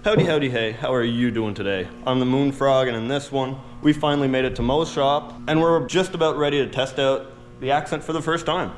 Howdy, howdy, hey, how are you doing today? I'm the Moon Frog, and in this one, we finally made it to Mo's shop, and we're just about ready to test out the Accent for the first time.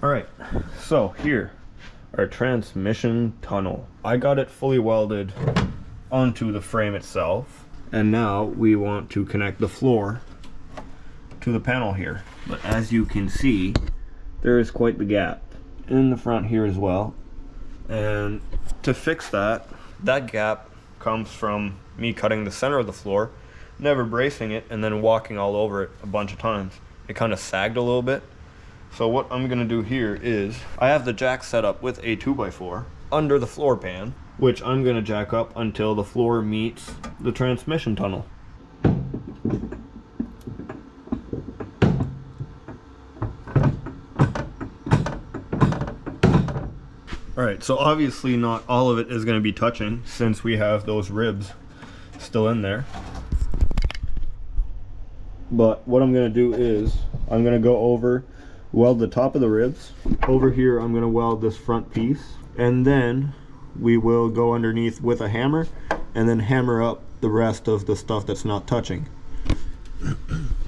Alright, so here, our transmission tunnel. I got it fully welded onto the frame itself, and now we want to connect the floor to the panel here. But as you can see, there is quite the gap in the front here as well. And to fix that gap comes from me cutting the center of the floor, never bracing it, and then walking all over it a bunch of times. It kind of sagged a little bit. So what I'm gonna do here is, I have the jack set up with a 2x4 under the floor pan, which I'm gonna jack up until the floor meets the transmission tunnel. Alright, so obviously not all of it is gonna be touching since we have those ribs still in there. But what I'm gonna do is, I'm gonna go over, weld the top of the ribs. Over here I'm going to weld this front piece, and then we will go underneath with a hammer and then hammer up the rest of the stuff that's not touching.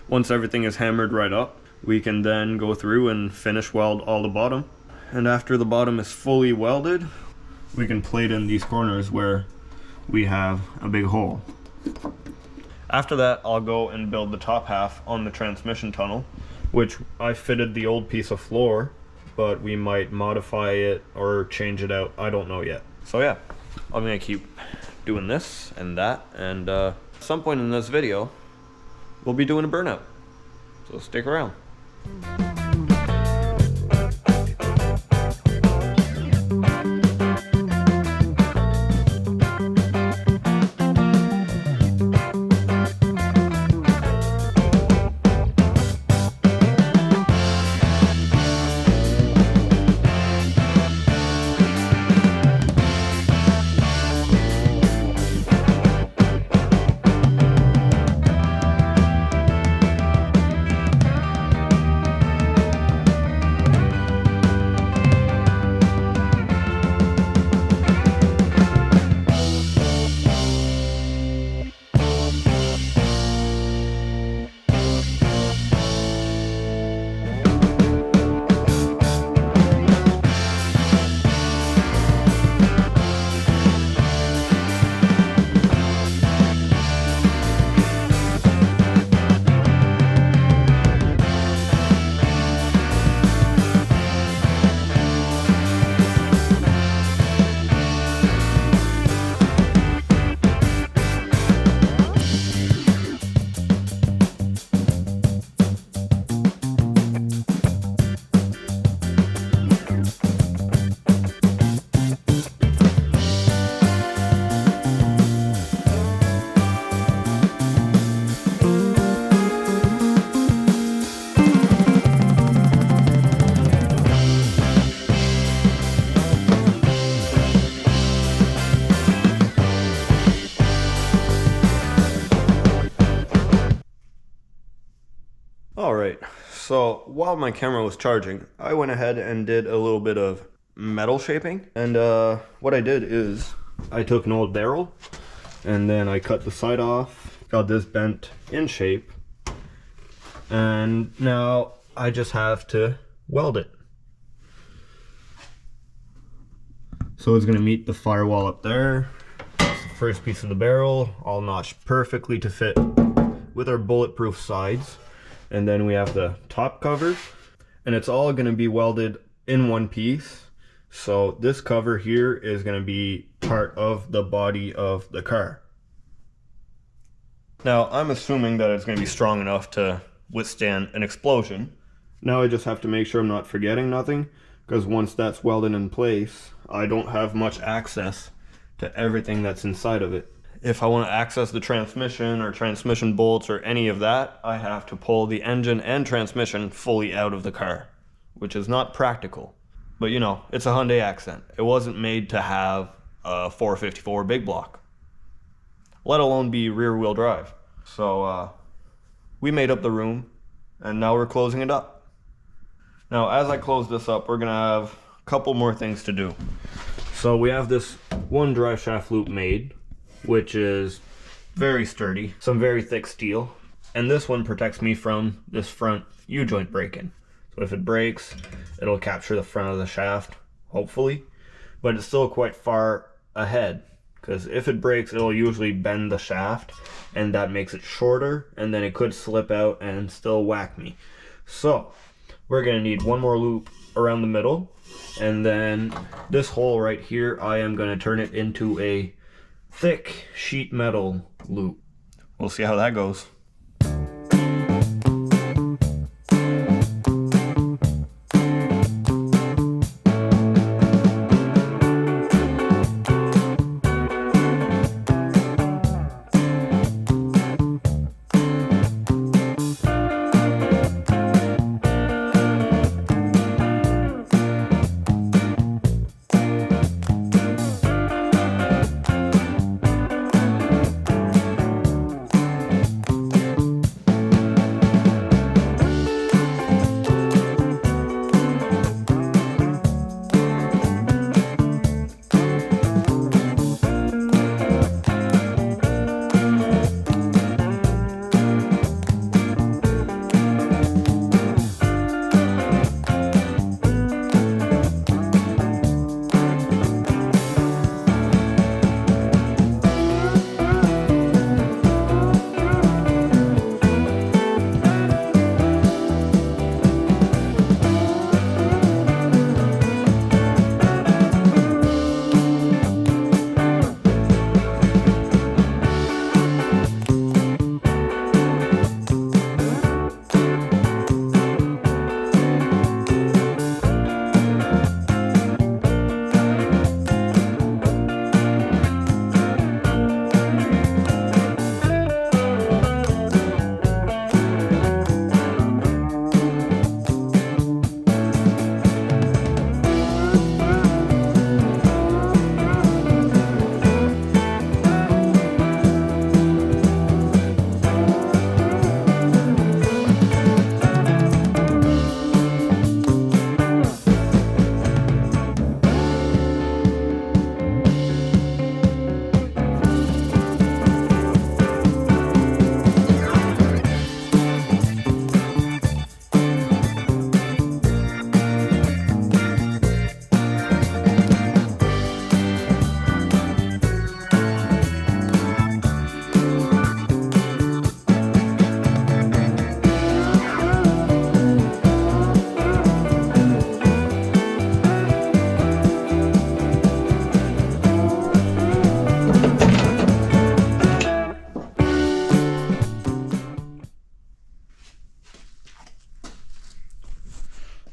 Once everything is hammered right up, we can then go through and finish weld all the bottom. And after the bottom is fully welded, we can plate in these corners where we have a big hole. After that, I'll go and build the top half on the transmission tunnel, which I fitted the old piece of floor, but we might modify it or change it out. I don't know yet. So yeah, I'm gonna keep doing this and that, and at some point in this video, we'll be doing a burnout. So stick around. Alright, so while my camera was charging, I went ahead and did a little bit of metal shaping. And what I did is, I took an old barrel, and then I cut the side off, got this bent in shape, And now I just have to weld it. So it's going to meet the firewall up there. That's the first piece of the barrel, all notched perfectly to fit with our bulletproof sides. And then we have the top cover, and it's all going to be welded in one piece. So this cover here is going to be part of the body of the car. Now I'm assuming that it's going to be strong enough to withstand an explosion. Now I just have to make sure I'm not forgetting nothing, because once that's welded in place, I don't have much access to everything that's inside of it. If I want to access the transmission or transmission bolts or any of that, I have to pull the engine and transmission fully out of the car, which is not practical. But you know, it's a Hyundai Accent. It wasn't made to have a 454 big block, let alone be rear wheel drive. So we made up the room, and now we're closing it up. Now as I close this up, we're gonna have a couple more things to do. So we have this one drive shaft loop made, which is very sturdy, some very thick steel, and this one protects me from this front U-joint break-in. So if it breaks, it'll capture the front of the shaft, hopefully, but it's still quite far ahead, because if it breaks, it'll usually bend the shaft, and that makes it shorter, and then it could slip out and still whack me. So we're gonna need one more loop around the middle, and then this hole right here, I am gonna turn it into a thick sheet metal loop. We'll see how that goes.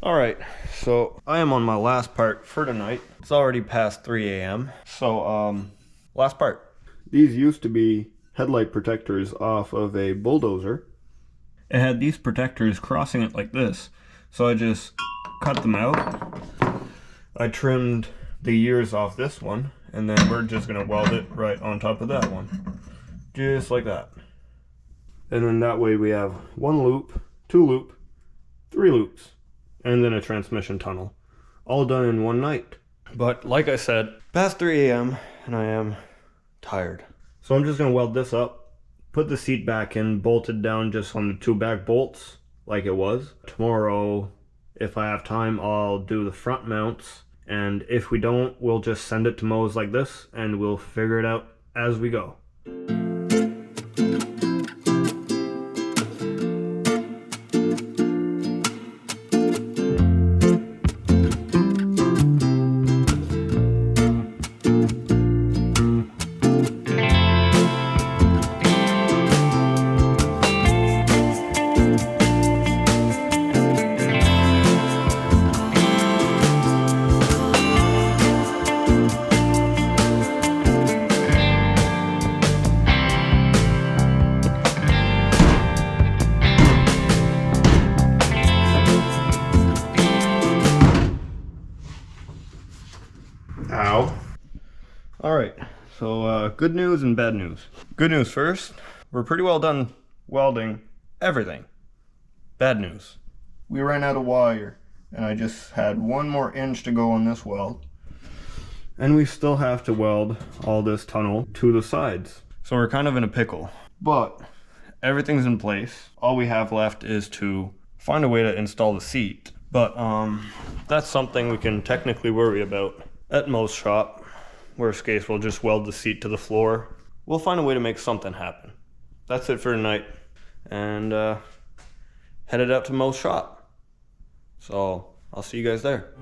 Alright, so I am on my last part for tonight. It's already past 3 a.m. So, last part. These used to be headlight protectors off of a bulldozer. It had these protectors crossing it like this. So I just cut them out. I trimmed the ears off this one, and then we're just gonna weld it right on top of that one. Just like that. And then that way we have one loop, two loop, three loops, and then a transmission tunnel, all done in one night. But like I said, past 3 a.m. and I am tired. So I'm just gonna weld this up, put the seat back in, bolted down just on the two back bolts, like it was. Tomorrow, if I have time, I'll do the front mounts, and if we don't, we'll just send it to Moe's like this, and we'll figure it out as we go. Ow. Alright, so good news and bad news. Good news first, we're pretty well done welding everything. Bad news, we ran out of wire, and I just had 1 more inch to go on this weld. And we still have to weld all this tunnel to the sides. So we're kind of in a pickle. But everything's in place. All we have left is to find a way to install the seat. But that's something we can technically worry about at Moe's shop. Worst case, we'll just weld the seat to the floor. We'll find a way to make something happen. That's it for tonight. And headed out to Moe's shop. So I'll see you guys there.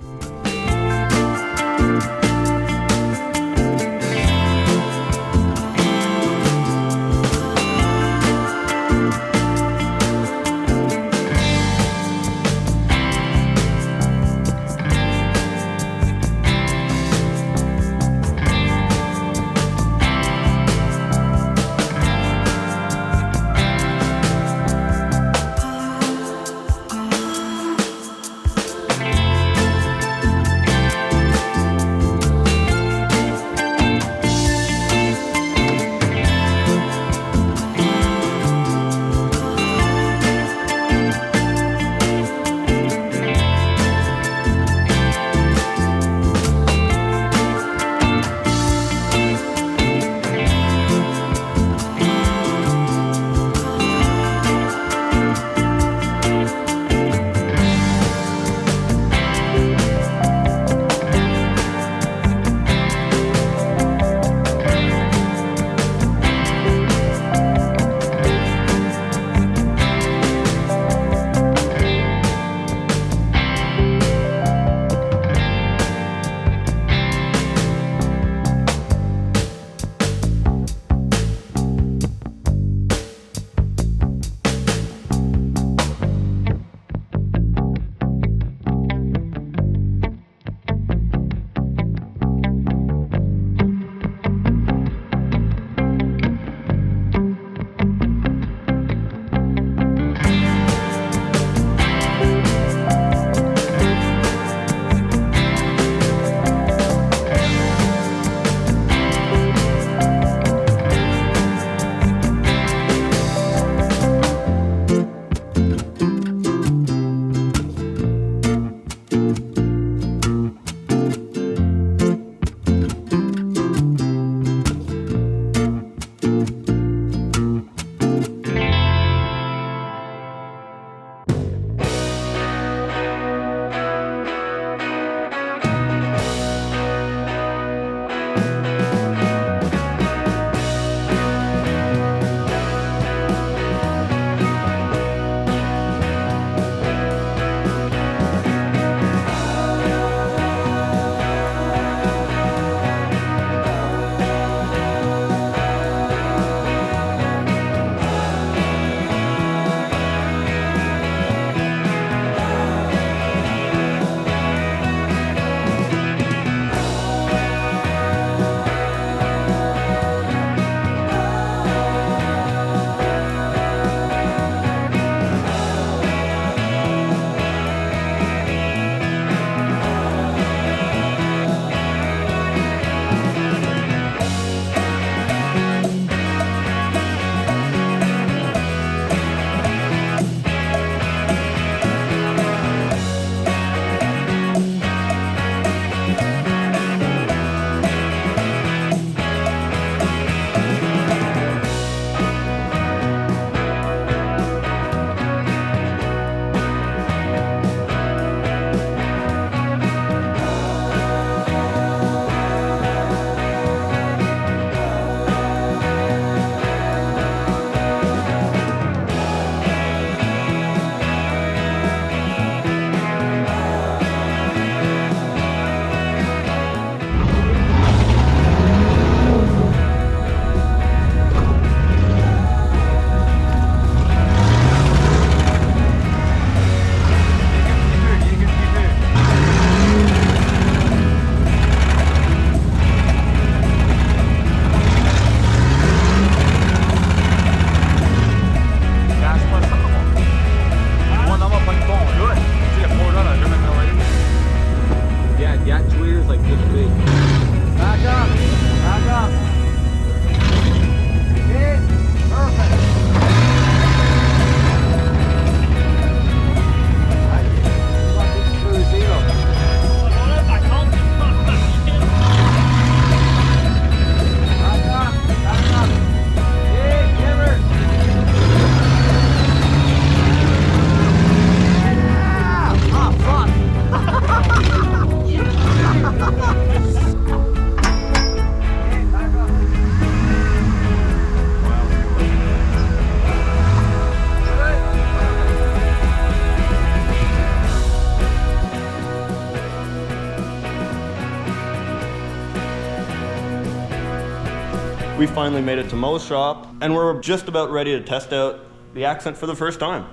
We finally made it to Mo's shop, and we're just about ready to test out the Accent for the first time.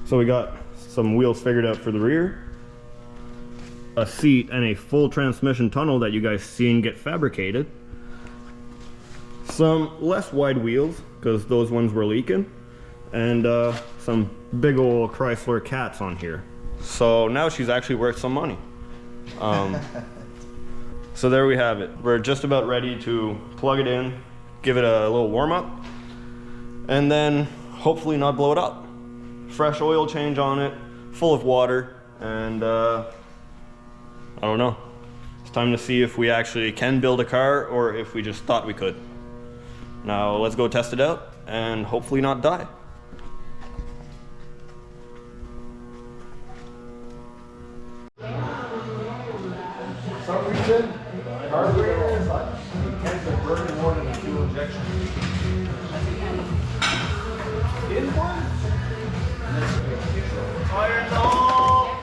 So we got some wheels figured out for the rear, a seat, and a full transmission tunnel that you guys seen get fabricated. Some less wide wheels, because those ones were leaking, and some big old Chrysler cats on here. So now she's actually worth some money. So there we have it. We're just about ready to plug it in, give it a little warm up, and then hopefully not blow it up. Fresh oil change on it, full of water, and I don't know. It's time to see if we actually can build a car or if we just thought we could. Now let's go test it out and hopefully not die. For some reason, hardware tends to burn more than the fuel injection. In one? Fire dog!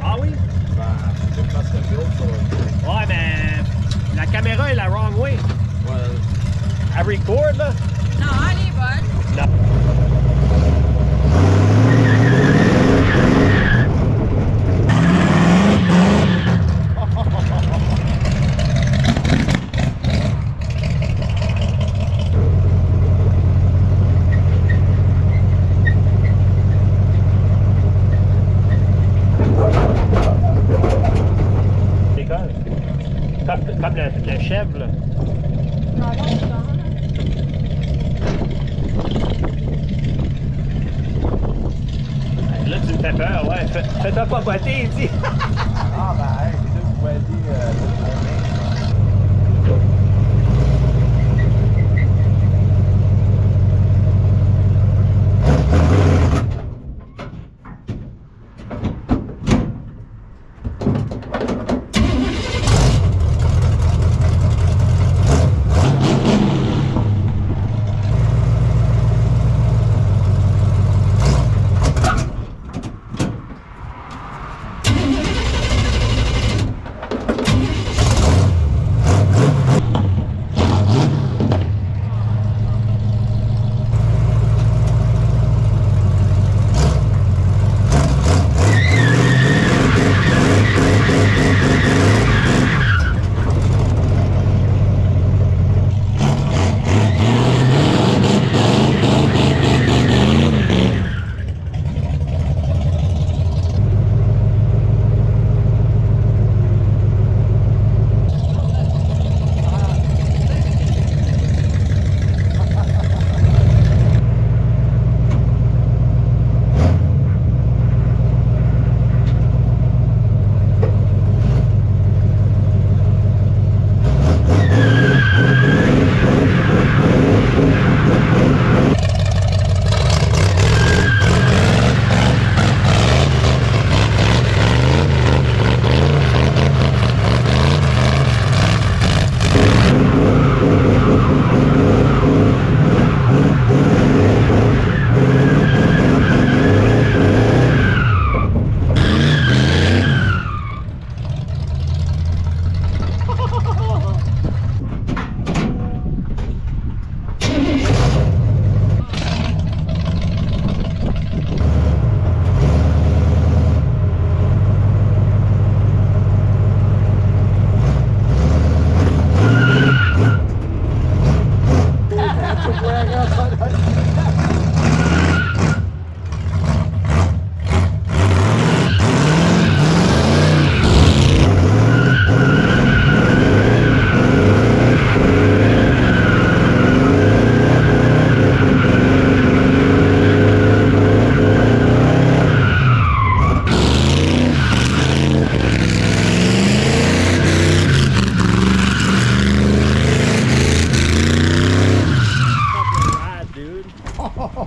Ah oui? Ouais, mais la caméra est la wrong way. Ouais. Elle record, là? Non, elle est bonne. Non. Comme le chèvre, là. Là, tu me fais peur, ouais. Fais-toi pas botter, ici. Ah, ben, hey, c'est ça que vous pouvez dire.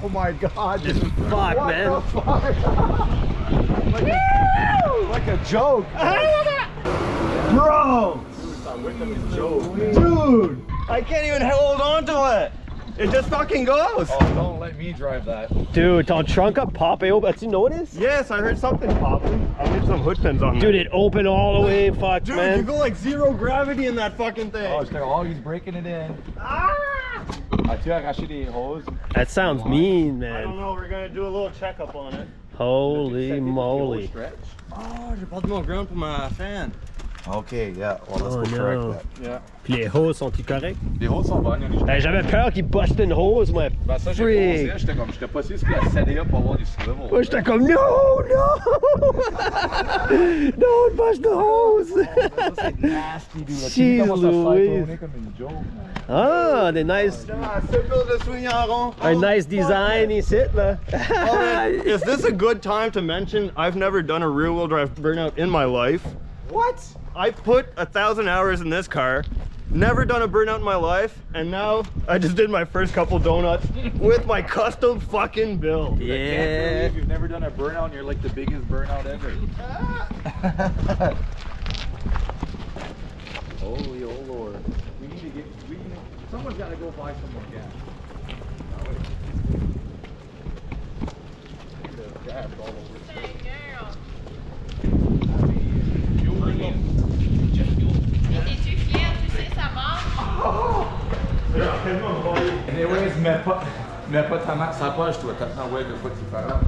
Oh my god. Fuck, What man. the fuck? like a joke. Bro! Dude! I can't even hold on to it! It just fucking goes! Oh, don't let me drive that. Dude, ton trunk up pop open. As you notice? Yes, I heard something popping. I'll need some hood pins on Dude, that. it opened all the way. Fuck, Dude, man. you go like 0 gravity in that fucking thing. Oh, he's breaking it in. As-tu arraché des hoses? That sounds mean, I don't man. know, we're gonna do a little checkup on it. Holy moly. Oh, j'ai perdu mon ground pour ma fan. Okay, yeah. Well, let's Oh, go no. correct that. Yeah. Puis les hoses sont-ils corrects? Les hoses sont bonnes. Hey, j'avais peur qu'ils bustent une hose, moi. Ben ça, j'ai Freak. posé, j'étais pas sûr ce qu'il a cédé up pour avoir du swivel. Moi, j'étais comme, no, no! Don't bust the hose! C'est nasty, dude. Jeez Tu commences à Louise. cycloner comme une joke, man. Ah, des nice, Circle de swing en rond. un nice design ici, là. Oh, man, is this a good time to mention I've never done a rear-wheel drive burnout in my life? What? I put 1,000 hours in this car, never done a burnout in my life, and now I just did my first couple donuts with my custom fucking build. I can't Yeah. believe you've never done a burnout and you're like the biggest burnout ever. Holy oh Lord. Someone's got to go buy some more gas. Gas all over. Es-tu fier? Tu sais, ça marche. Anyways, mets pas ta main sur la poche, toi. T'attends, ouais, de quoi tu fais là.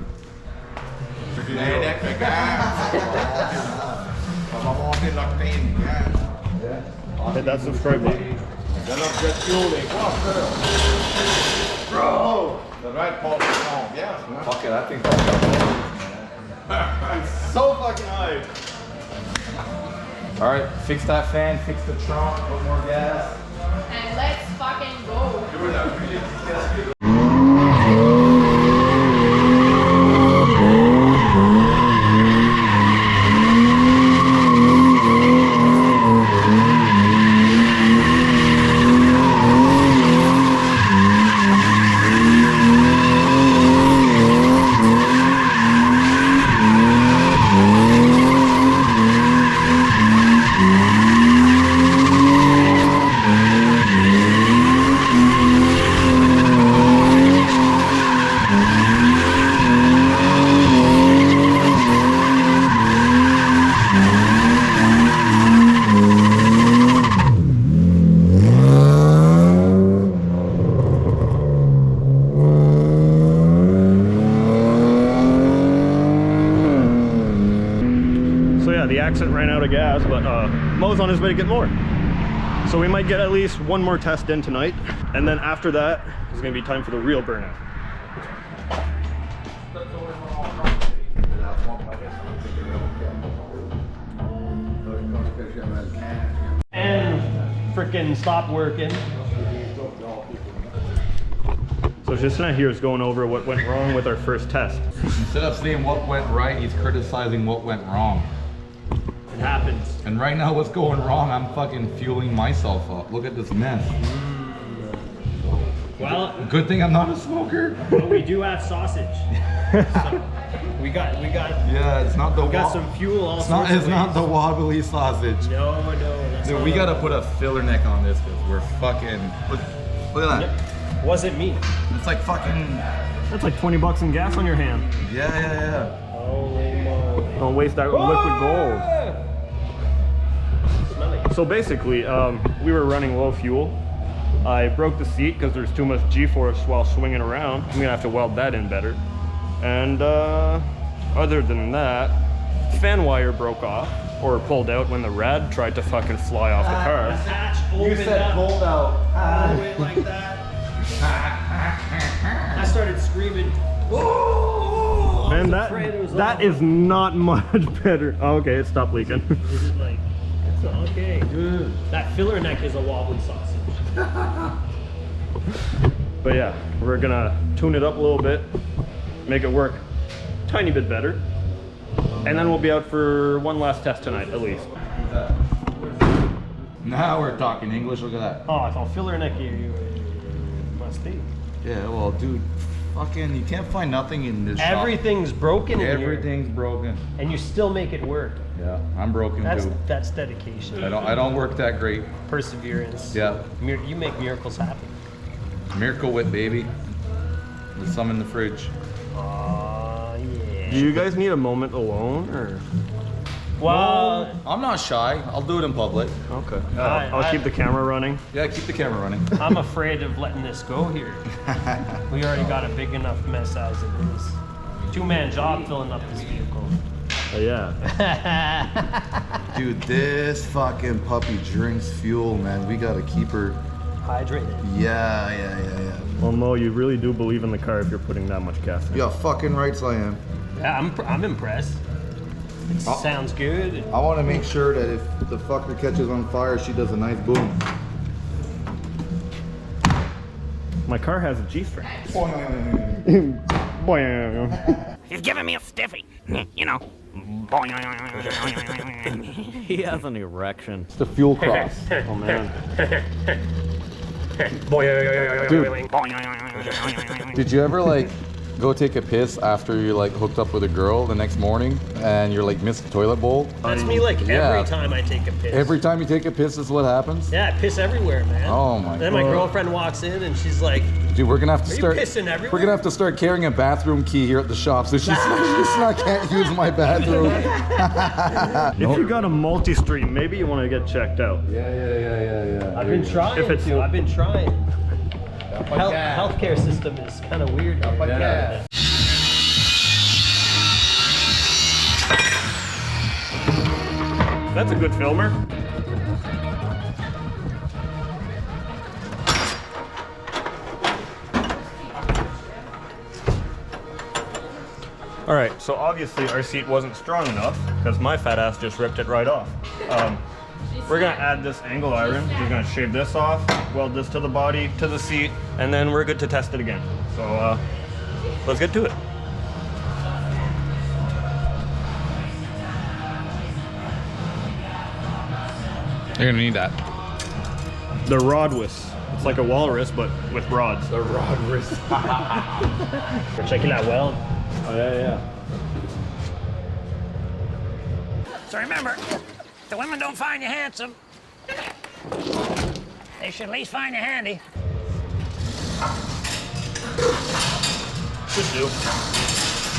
On va monter l'octane, Hit that subscribe button. Bro! The right part is wrong, yeah. Fuck it, I think I'm so fucking hyped. Alright, fix that fan, fix the trunk, put more gas. And let's fucking go. The Accent ran out of gas, but Mo's on his way to get more. So we might get at least one more test in tonight, and then after that is going to be time for the real burnout. And freaking stopped working. So Justin here is going over what went wrong with our first test. Instead of saying what went right, he's criticizing what went wrong. It happens. And right now what's going wrong, I'm fucking fueling myself up. Look at this mess. Well, Good thing I'm not a smoker. but we do have sausage. So we got Yeah, it's not the some fuel all It's not sorts of the ways. wobbly sausage. No, that's Dude, not we it. gotta put a filler neck on this because we're fucking look at that. Yep. Wasn't me. It's like fucking That's like 20 bucks in gas on your hand. yeah. Holy moly. Don't waste that liquid gold. Smell it. So basically, we were running low fuel. I broke the seat because there's too much G-force while swinging around. I'm gonna have to weld that in better. And other than that, fan wire broke off or pulled out when the rad tried to fucking fly off the car. Hatch opened up pulled out. all the way like that. I started screaming. "Whoa!" Man, I was afraid it was that off. is not much better. Oh, okay, it stopped leaking. Is it like, it's okay. That filler neck is a wobbly sausage. But yeah, we're gonna tune it up a little bit, make it work a tiny bit better, and then we'll be out for one last test tonight at least. Now we're talking English. Look at that. Oh, it's all filler neck you must be. Yeah, well, dude, fucking, you can't find nothing in this Everything's broken in shop. here. Everything's broken. And you still make it work. Yeah, I'm broken too. That's dedication. I don't work that great. Perseverance. Yeah. You make miracles happen. Miracle Whip, baby. There's some in the fridge. Aw, yeah. Do you guys need a moment alone, or? Well, I'm not shy. I'll do it in public. Okay. I- I'll keep the camera running. Yeah, keep the camera running. I'm afraid of letting this go here. We already got a big enough mess as it is. Two-man job filling up this vehicle. Oh, yeah. Dude, this fucking puppy drinks fuel, man. We gotta keep her. Hydrated. Yeah. Well, Mo, you really do believe in the car if you're putting that much gas in. Yeah, fucking rights I am. Yeah, I'm impressed. It sounds good. I want to make sure that if the fucker catches on fire, she does a nice boom. My car has a G-string. He's giving me a stiffy, you know. He has an erection. It's the fuel cross. Oh, man. Did you ever like go take a piss after you like hooked up with a girl the next morning and you're like missed the toilet bowl? That's me like Yeah. every time I take a piss. Every time you take a piss, this is what happens? Yeah, I piss everywhere, man. Oh my Then my God. girlfriend walks in and she's like, Dude, we're gonna have to Are you start. pissing everywhere? We're gonna have to start carrying a bathroom key here at the shop, so she's not can't use my bathroom. If you got a multi-stream, maybe you want to get checked out. Yeah. I've been trying If it's- to. I've been trying. Healthcare system is kind of weird. Yeah. That's a good filmer. All right, so obviously our seat wasn't strong enough because my fat ass just ripped it right off. We're gonna add this angle iron. We're gonna shave this off, weld this to the body, to the seat, and then we're good to test it again. So let's get to it. You're gonna need that. The rodwis. It's like a walrus, but with rods. The rod wrist. We're checking out weld. Oh, yeah. So remember, if the women don't find you handsome, they should at least find you handy. Should do.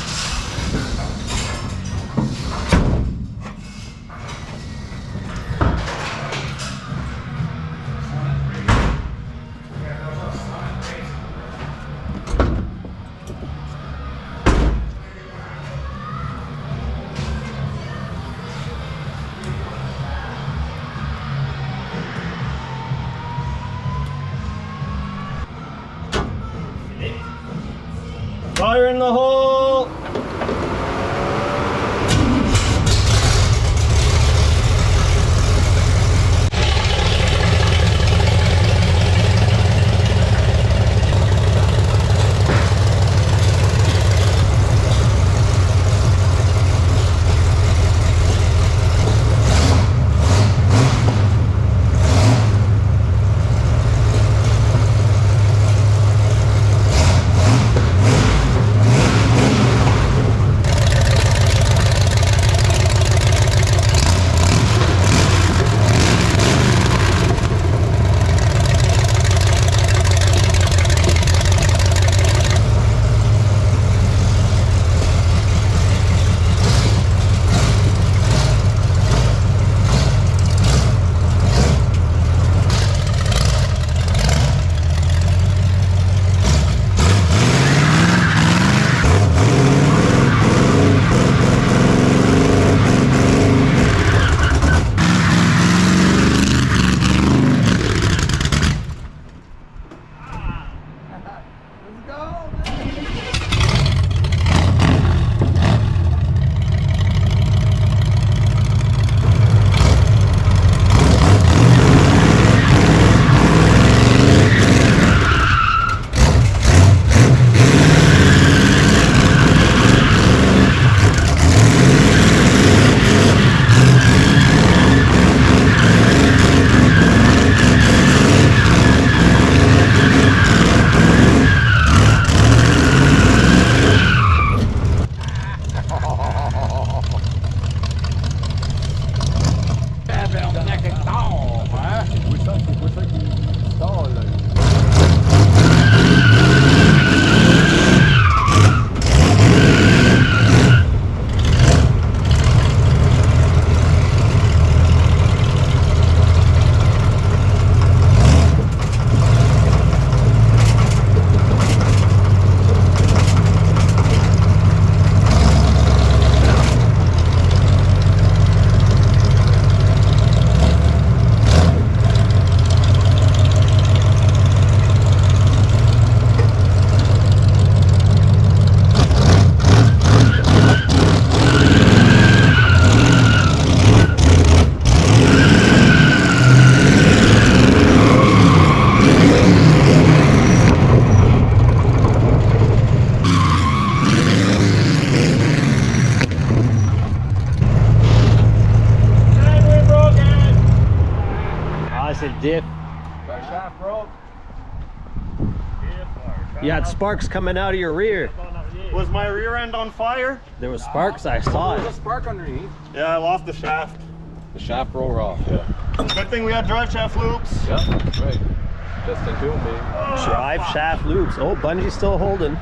Fire in the hole! diff. That shaft broke. You had sparks coming out of your rear. Was my rear end on fire? There was sparks, I saw There's a it. spark underneath. Yeah, I lost the shaft. The shaft broke off. Yeah. Good thing we had drive shaft loops. Yep, that's right. Just in tune, baby. Drive shaft loops. Oh, bungee's still holding.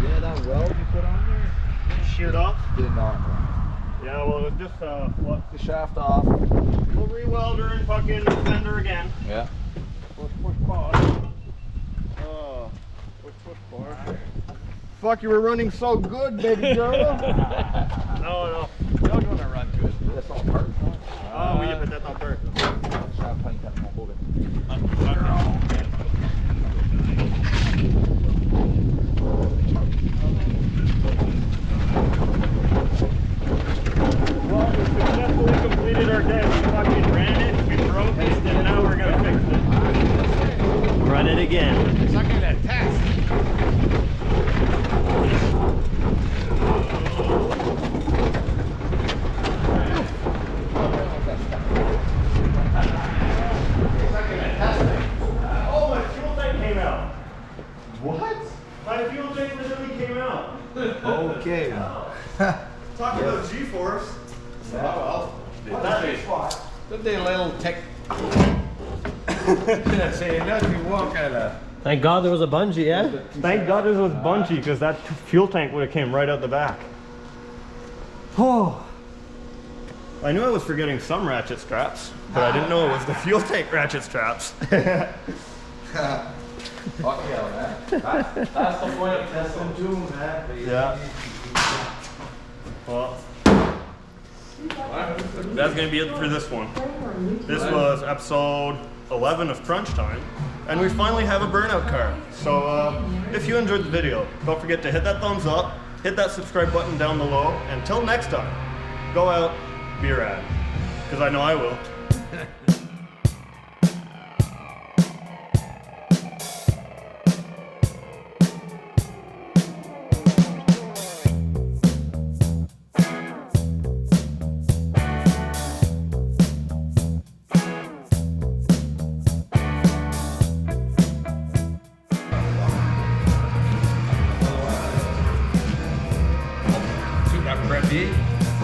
Yeah, that weld you put on there Sheared off. did not. Yeah, well, it was just what? The shaft off. We'll re-weld her and fucking fender again. Yeah. Push bar. Oh, push bar. Fuck, you were running so good, baby girl. No. You're gonna run good. That's all part. Oh, oui, peut-être en peur. Shaft pas tellement beau. Well, we successfully completed our day. We fucking ran it, we broke it, and now we're gonna fix it. Run it again. Sucking that test. Oh, my fuel tank came out. What? My fuel tank literally came out. Okay. Talk about G-force. Good day, little tech. Say nothing, walk at a. Thank God there was a bungee, yeah? Thank God this was bungee, because that fuel tank would have came right out the back. Oh. I knew I was forgetting some ratchet straps, but I didn't know it was the fuel tank ratchet straps. Fuck yeah, man. That's the point of testing too, man. Yeah. Well, that's gonna be it for this one. This was episode 11 of Crunch Time, and we finally have a burnout car. So if you enjoyed the video, don't forget to hit that thumbs up, hit that subscribe button down below. Until next time, go out, be rad, because I know I will.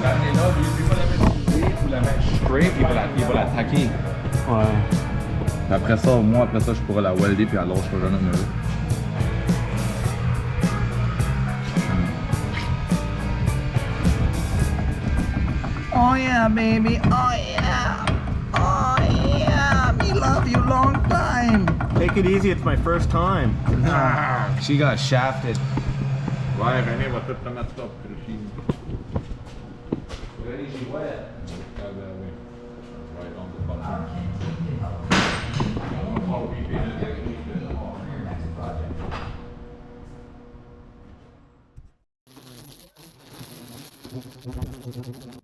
L'amener-là, lui, il va la mettre pour la mettre straight, il va l'attaquer. Ouais. Puis après ça, moi, après ça, je pourrais la welder, puis alors, je ferai un numéro. Oh yeah, baby. Oh yeah. Oh yeah. Me love you long time. Take it easy, it's my first time. She got shafted. Ouais, René va tout te mettre ça pour le film. Ready, she wet. Right on the button. Oh, we did it.